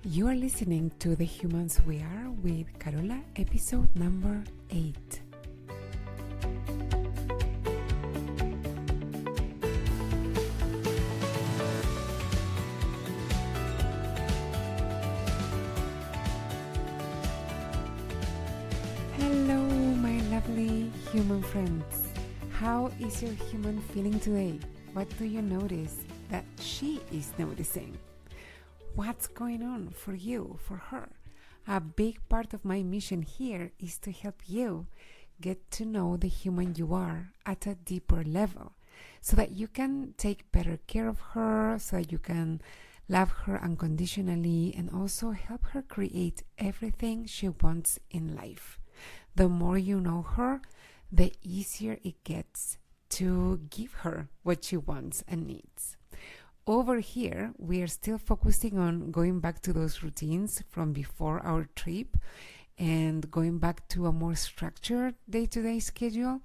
You are listening to The Humans We Are with Carola, episode number 8. Hello, my lovely human friends. How is your human feeling today? What do you notice that she is noticing? What's going on for you, for her? A big part of my mission here is to help you get to know the human you are at a deeper level so that you can take better care of her, so that you can love her unconditionally and also help her create everything she wants in life. The more you know her, the easier it gets to give her what she wants and needs. Over here, we are still focusing on going back to those routines from before our trip and going back to a more structured day-to-day schedule.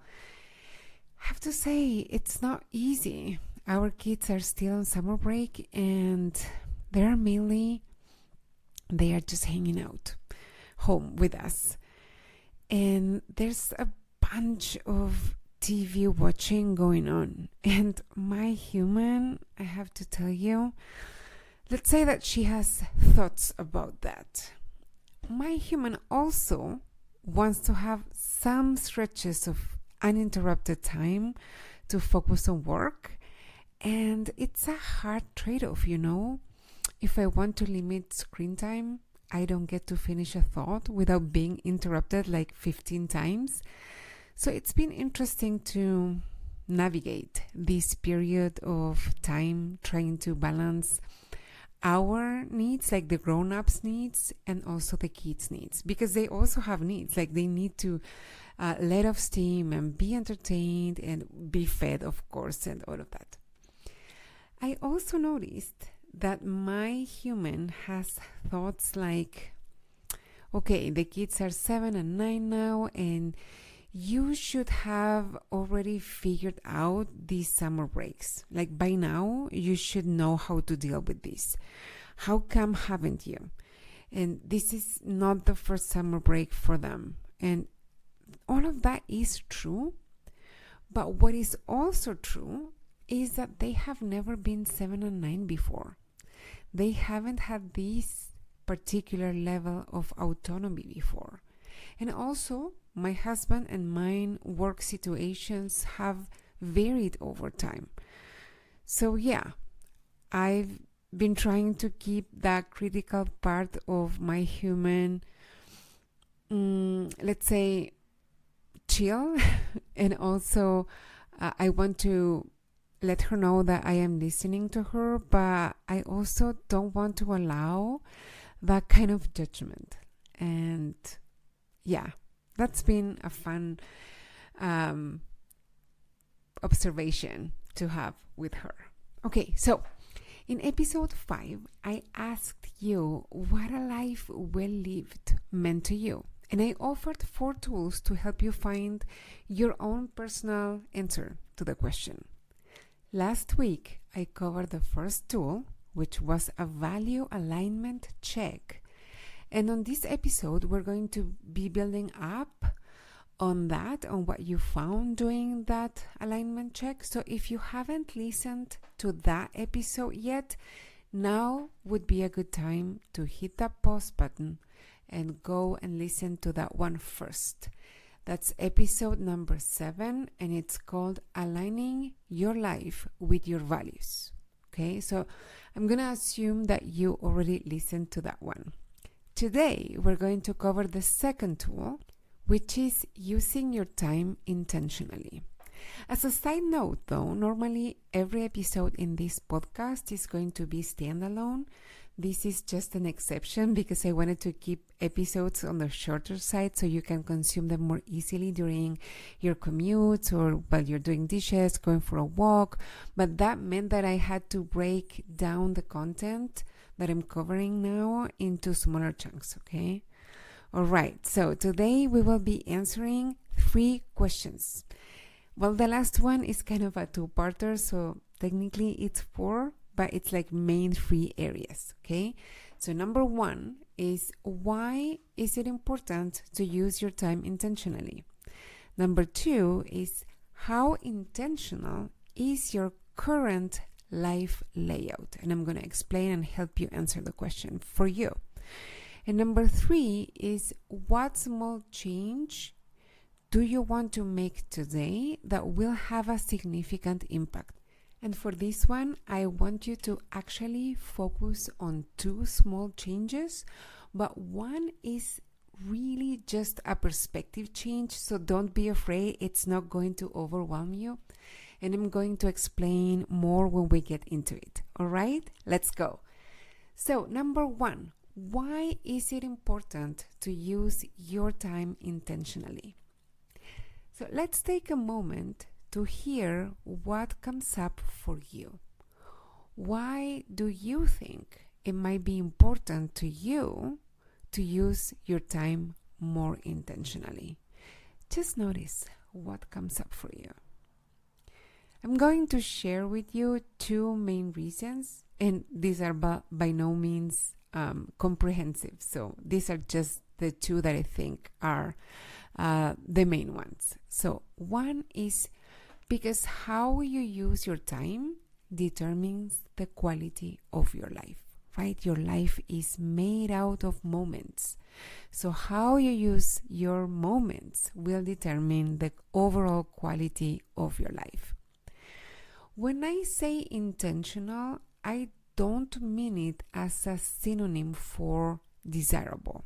I have to say, it's not easy. Our kids are still on summer break and they are just hanging out home with us. And there's a bunch of TV watching going on, and my human, I have to tell you, let's say that she has thoughts about that. My human also wants to have some stretches of uninterrupted time to focus on work, and it's a hard trade-off, you know. If I want to limit screen time, I don't get to finish a thought without being interrupted like 15 times. So it's been interesting to navigate this period of time trying to balance our needs, like the grown-ups' needs, and also the kids' needs, because they also have needs. Like they need to let off steam and be entertained and be fed, of course, and all of that. I also noticed that my human has thoughts like, okay, the kids are 7 and 9 now, and you should have already figured out these summer breaks. Like by now, you should know how to deal with this. How come haven't you? And this is not the first summer break for them. And all of that is true. But what is also true is that they have never been 7 and 9 before. They haven't had this particular level of autonomy before. And also, my husband and mine work situations have varied over time. So yeah, I've been trying to keep that critical part of my human, let's say, chill. And also, I want to let her know that I am listening to her, but I also don't want to allow that kind of judgment. And yeah, that's been a fun observation to have with her. Okay, so in episode 5, I asked you what a life well lived meant to you. And I offered 4 tools to help you find your own personal answer to the question. Last week, I covered the first tool, which was a value alignment check. And on this episode, we're going to be building up on that, on what you found doing that alignment check. So if you haven't listened to that episode yet, now would be a good time to hit that pause button and go and listen to that one first. That's episode number 7, and it's called Aligning Your Life with Your Values. Okay, so I'm going to assume that you already listened to that one. Today, we're going to cover the second tool, which is using your time intentionally. As a side note, though, normally every episode in this podcast is going to be standalone. This is just an exception because I wanted to keep episodes on the shorter side so you can consume them more easily during your commutes or while you're doing dishes, going for a walk. But that meant that I had to break down the content that I'm covering now into smaller chunks, okay? All right, so today we will be answering 3 questions. Well, the last one is kind of a 2-parter, so technically it's 4, but it's like main 3 areas, okay? So number 1 is, why is it important to use your time intentionally? Number 2 is, how intentional is your current life layout? And I'm going to explain and help you answer the question for you. And number 3 is, what small change do you want to make today that will have a significant impact? And for this one, I want you to actually focus on 2 small changes, but one is really just a perspective change, so don't be afraid, it's not going to overwhelm you. And I'm going to explain more when we get into it. All right, let's go. So number 1, why is it important to use your time intentionally? So let's take a moment to hear what comes up for you. Why do you think it might be important to you to use your time more intentionally? Just notice what comes up for you. I'm going to share with you 2 main reasons, and these are by no means comprehensive. So these are just the 2 that I think are the main ones. So one is because how you use your time determines the quality of your life, right? Your life is made out of moments. So how you use your moments will determine the overall quality of your life. When I say intentional, I don't mean it as a synonym for desirable.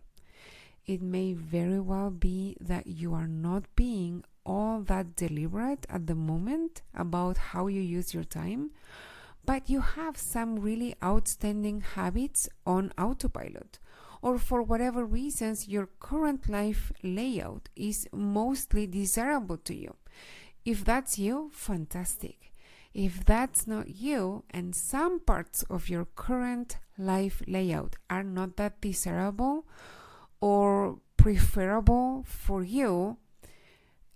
It may very well be that you are not being all that deliberate at the moment about how you use your time, but you have some really outstanding habits on autopilot, or for whatever reasons your current life layout is mostly desirable to you. If that's you, fantastic. If that's not you, and some parts of your current life layout are not that desirable or preferable for you,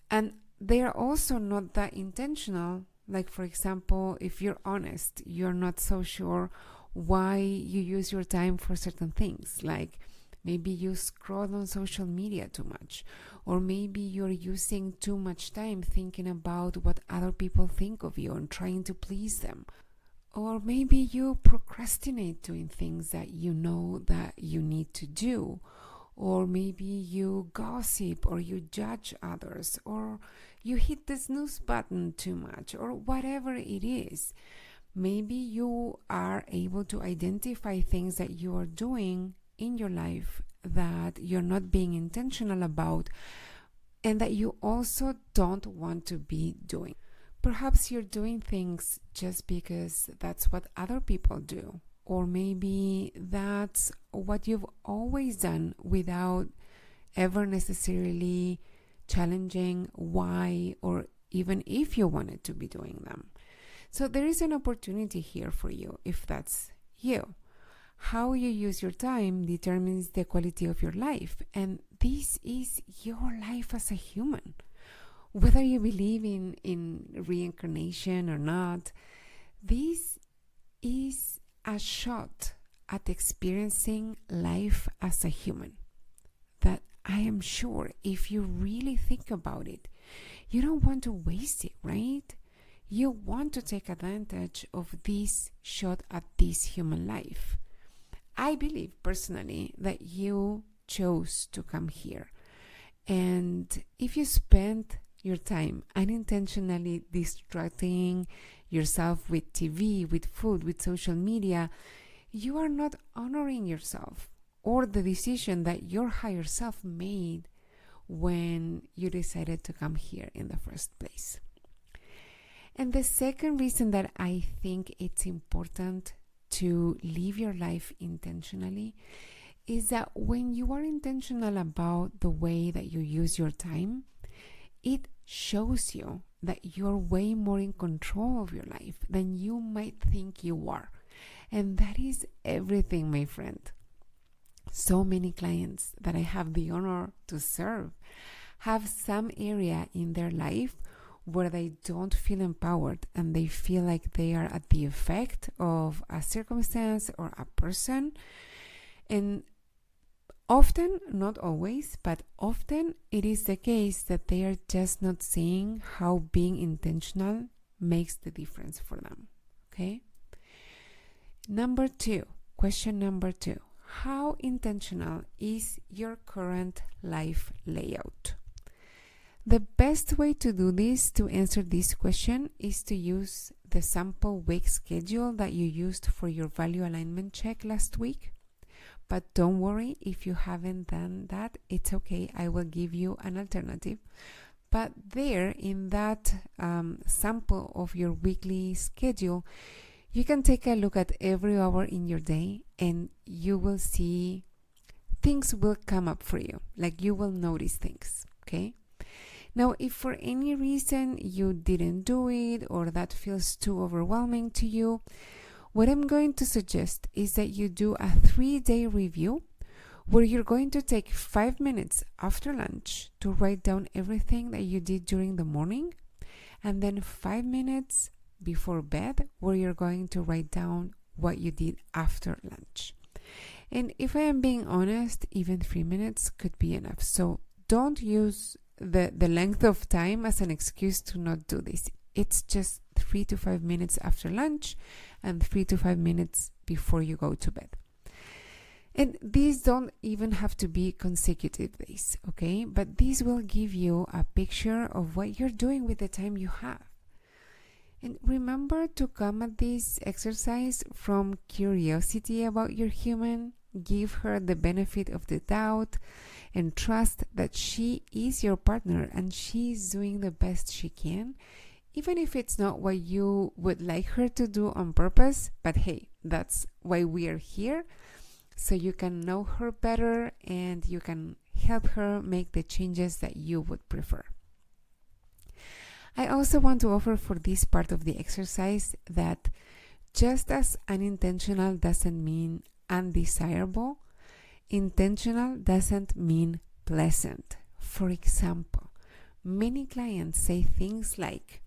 and they are also not that intentional, like for example, if you're honest, you're not so sure why you use your time for certain things, like maybe you scroll on social media too much, or maybe you're using too much time thinking about what other people think of you and trying to please them. Or maybe you procrastinate doing things that you know that you need to do. Or maybe you gossip, or you judge others, or you hit the snooze button too much, or whatever it is. Maybe you are able to identify things that you are doing in your life that you're not being intentional about, and that you also don't want to be doing. Perhaps you're doing things just because that's what other people do, or maybe that's what you've always done without ever necessarily challenging why, or even if you wanted to be doing them. So there is an opportunity here for you if that's you. How you use your time determines the quality of your life, and this is your life as a human. Whether you believe in reincarnation or not, this is a shot at experiencing life as a human that I am sure, if you really think about it, you don't want to waste it, right? You want to take advantage of this shot at this human life. I believe personally that you chose to come here. And if you spend your time unintentionally distracting yourself with TV, with food, with social media, you are not honoring yourself or the decision that your higher self made when you decided to come here in the first place. And the second reason that I think it's important to live your life intentionally is that when you are intentional about the way that you use your time, it shows you that you're way more in control of your life than you might think you are. And that is everything, my friend. So many clients that I have the honor to serve have some area in their life where they don't feel empowered and they feel like they are at the effect of a circumstance or a person. And often, not always, but often it is the case that they are just not seeing how being intentional makes the difference for them. Okay? Question number 2. How intentional is your current life layout? The best way to do this, to answer this question, is to use the sample week schedule that you used for your value alignment check last week. But don't worry if you haven't done that, it's okay. I will give you an alternative. But there, in that sample of your weekly schedule, you can take a look at every hour in your day and you will see things will come up for you. Like you will notice things, okay? Now, if for any reason you didn't do it or that feels too overwhelming to you, what I'm going to suggest is that you do a 3-day review where you're going to take 5 minutes after lunch to write down everything that you did during the morning, and then 5 minutes before bed where you're going to write down what you did after lunch. And if I am being honest, even 3 minutes could be enough. So don't use the length of time as an excuse to not do this. It's just 3 to 5 minutes after lunch and 3 to 5 minutes before you go to bed. And these don't even have to be consecutive days, okay? But these will give you a picture of what you're doing with the time you have. And remember to come at this exercise from curiosity about your human. Give her the benefit of the doubt and trust that she is your partner and she is doing the best she can, even if it's not what you would like her to do on purpose. But hey, that's why we are here, so you can know her better and you can help her make the changes that you would prefer. I also want to offer for this part of the exercise that just as unintentional doesn't mean undesirable, intentional doesn't mean pleasant. For example, many clients say things like,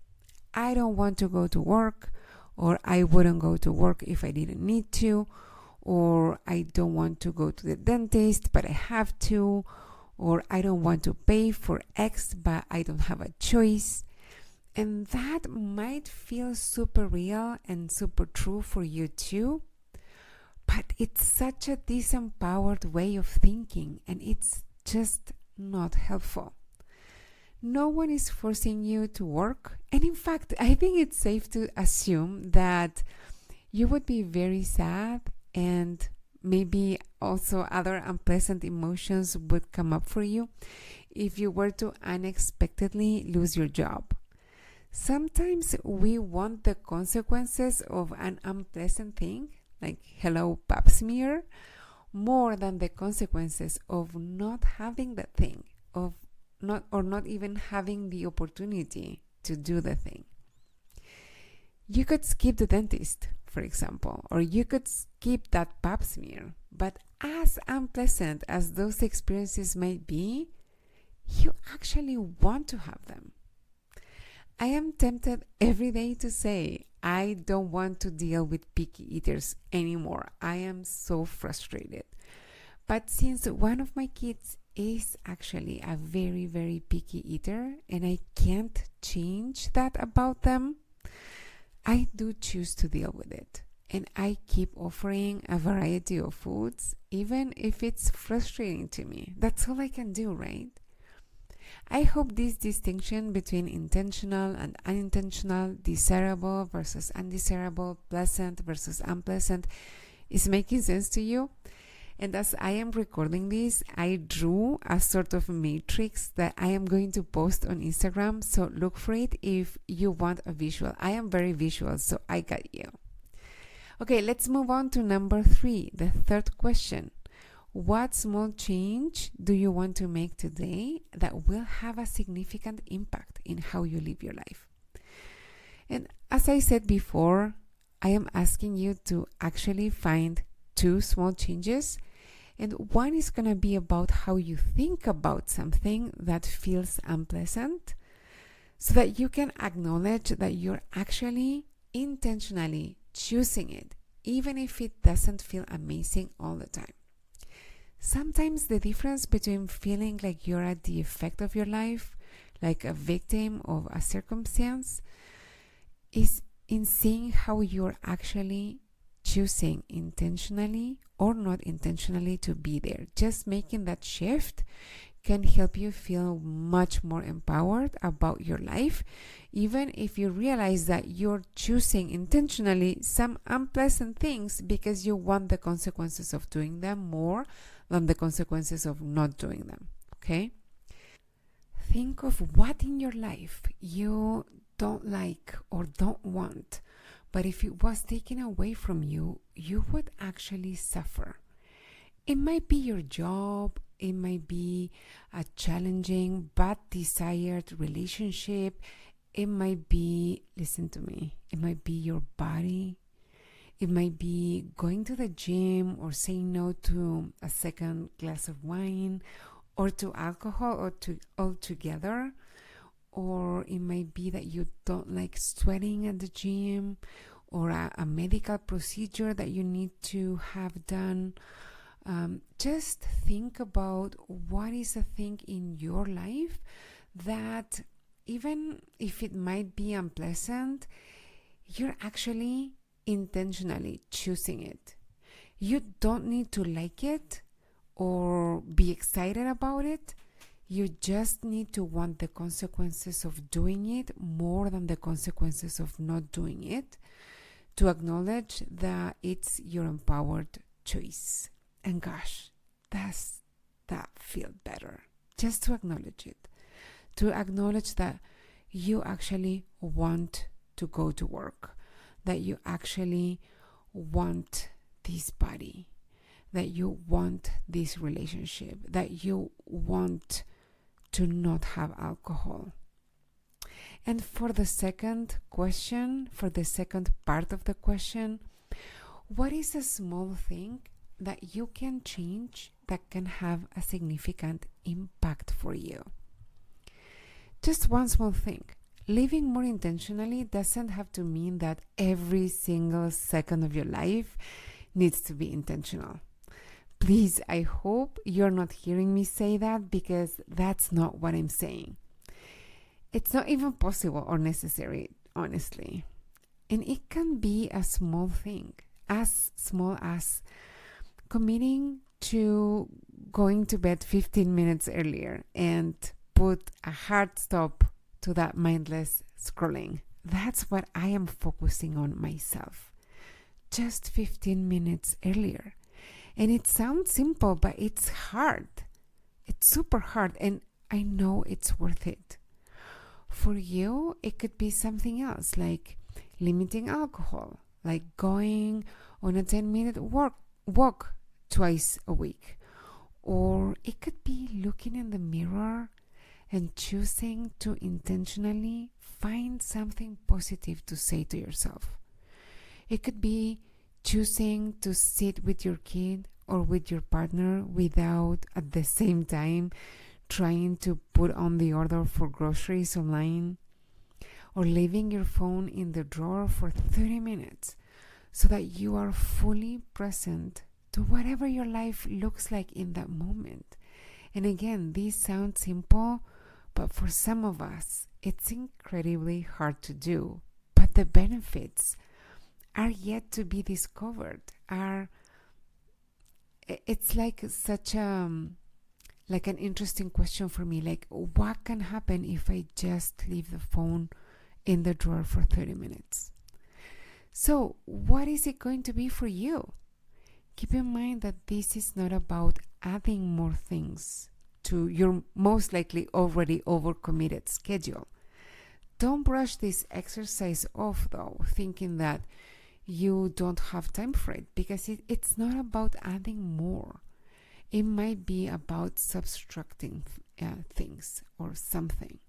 I don't want to go to work, or I wouldn't go to work if I didn't need to, or I don't want to go to the dentist, but I have to, or I don't want to pay for X, but I don't have a choice. And that might feel super real and super true for you too, but it's such a disempowered way of thinking and it's just not helpful. No one is forcing you to work, and in fact, I think it's safe to assume that you would be very sad and maybe also other unpleasant emotions would come up for you if you were to unexpectedly lose your job. Sometimes we want the consequences of an unpleasant thing, like hello pap smear, more than the consequences of not having that thing, of not even having the opportunity to do the thing. You could skip the dentist, for example, or you could skip that pap smear, but as unpleasant as those experiences may be, you actually want to have them. I am tempted every day to say, I don't want to deal with picky eaters anymore. I am so frustrated. But since one of my kids is actually a very, very picky eater and I can't change that about them, I do choose to deal with it. And I keep offering a variety of foods, even if it's frustrating to me. That's all I can do, right? I hope this distinction between intentional and unintentional, desirable versus undesirable, pleasant versus unpleasant is making sense to you. And as I am recording this, I drew a sort of matrix that I am going to post on Instagram. So look for it if you want a visual. I am very visual, so I got you. Okay, let's move on to number 3, the third question. What small change do you want to make today that will have a significant impact in how you live your life? And as I said before, I am asking you to actually find 2 small changes. And one is going to be about how you think about something that feels unpleasant. so that you can acknowledge that you're actually intentionally choosing it, even if it doesn't feel amazing all the time. Sometimes the difference between feeling like you're at the effect of your life, like a victim of a circumstance, is in seeing how you're actually choosing intentionally or not intentionally to be there. Just making that shift can help you feel much more empowered about your life, even if you realize that you're choosing intentionally some unpleasant things because you want the consequences of doing them more than the consequences of not doing them. Okay? Think of what in your life you don't like or don't want, but if it was taken away from you, you would actually suffer. It might be your job, it might be a challenging but desired relationship, it might be, listen to me, it might be your body, it might be going to the gym or saying no to a second glass of wine or to alcohol or to altogether. Or it might be that you don't like sweating at the gym, or a medical procedure that you need to have done. Just think about what is a thing in your life that, even if it might be unpleasant, you're actually intentionally choosing it. You don't need to like it or be excited about it. You just need to want the consequences of doing it more than the consequences of not doing it, to acknowledge that it's your empowered choice. And gosh, does that feel better? Just to acknowledge it. To acknowledge that you actually want to go to work, that you actually want this body, that you want this relationship, that you want to not have alcohol. And for the second question, for the second part of the question, what is a small thing that you can change that can have a significant impact for you? Just one small thing. Living more intentionally doesn't have to mean that every single second of your life needs to be intentional. Please, I hope you're not hearing me say that, because that's not what I'm saying. It's not even possible or necessary, honestly. And it can be a small thing, as small as committing to going to bed 15 minutes earlier and put a hard stop to that mindless scrolling. That's what I am focusing on myself. Just 15 minutes earlier. And it sounds simple, but it's hard. It's super hard, and I know it's worth it. For you, it could be something else, like limiting alcohol, like going on a 10-minute walk twice a week. Or it could be looking in the mirror and choosing to intentionally find something positive to say to yourself. It could be choosing to sit with your kid or with your partner without at the same time trying to put on the order for groceries online, or leaving your phone in the drawer for 30 minutes so that you are fully present to whatever your life looks like in that moment. And again, this sounds simple, but for some of us, it's incredibly hard to do. But the benefits are yet to be discovered. It's like such like an interesting question for me. Like, what can happen if I just leave the phone in the drawer for 30 minutes? So, what is it going to be for you? Keep in mind that this is not about adding more things to your most likely already overcommitted schedule. Don't brush this exercise off, though, thinking that you don't have time for it, because it's not about adding more. It might be about subtracting things or something.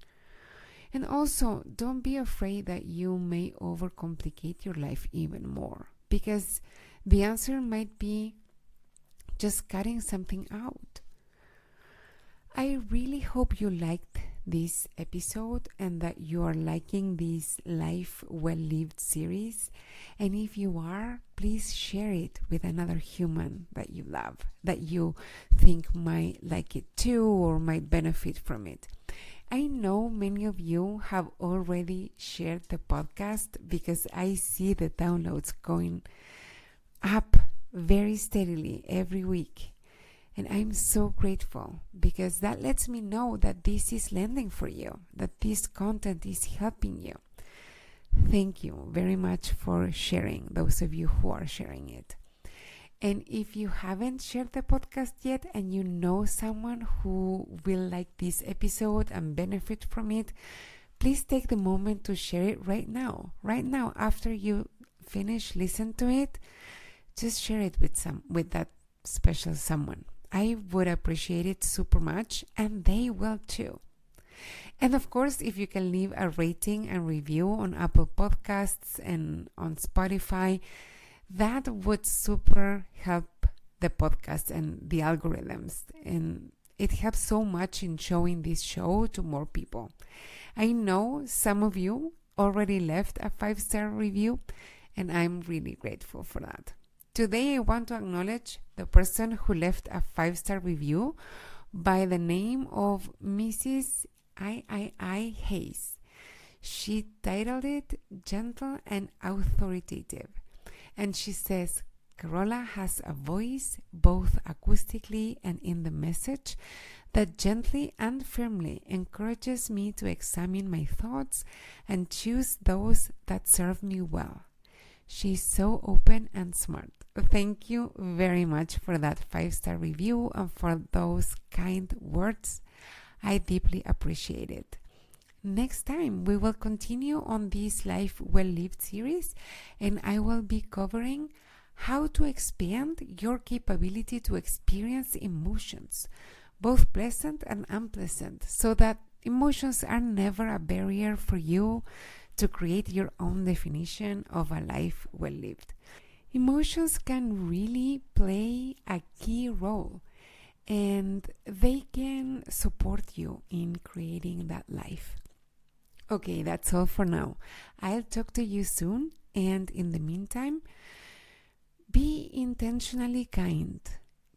And also, don't be afraid that you may overcomplicate your life even more, because the answer might be just cutting something out. I really hope you liked this episode and that you are liking this Life Well Lived series. And if you are, please share it with another human that you love, that you think might like it too or might benefit from it. I know many of you have already shared the podcast because I see the downloads going up very steadily every week. And I'm so grateful because that lets me know that this is landing for you, that this content is helping you. Thank you very much for sharing, those of you who are sharing it. And if you haven't shared the podcast yet and you know someone who will like this episode and benefit from it, please take the moment to share it right now. Right now, after you finish listening to it, just share it with that special someone. I would appreciate it super much, and they will too. And of course, if you can leave a rating and review on Apple Podcasts and on Spotify, that would super help the podcast and the algorithms. And it helps so much in showing this show to more people. I know some of you already left a 5-star review, and I'm really grateful for that. Today, I want to acknowledge the person who left a 5-star review by the name of Mrs. I Hayes. She titled it Gentle and Authoritative. And she says, Carola has a voice, both acoustically and in the message, that gently and firmly encourages me to examine my thoughts and choose those that serve me well. She's so open and smart. Thank you very much for that 5-star review and for those kind words. I deeply appreciate it. Next time, we will continue on this Life Well Lived series, and I will be covering how to expand your capability to experience emotions, both pleasant and unpleasant, so that emotions are never a barrier for you to create your own definition of a life well lived. Emotions can really play a key role, and they can support you in creating that life. Okay, that's all for now. I'll talk to you soon, and in the meantime, be intentionally kind,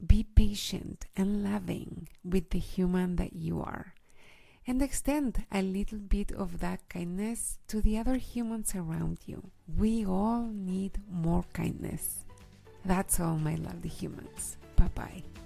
be patient and loving with the human that you are, and extend a little bit of that kindness to the other humans around you. We all need more kindness. That's all, my lovely humans. Bye-bye.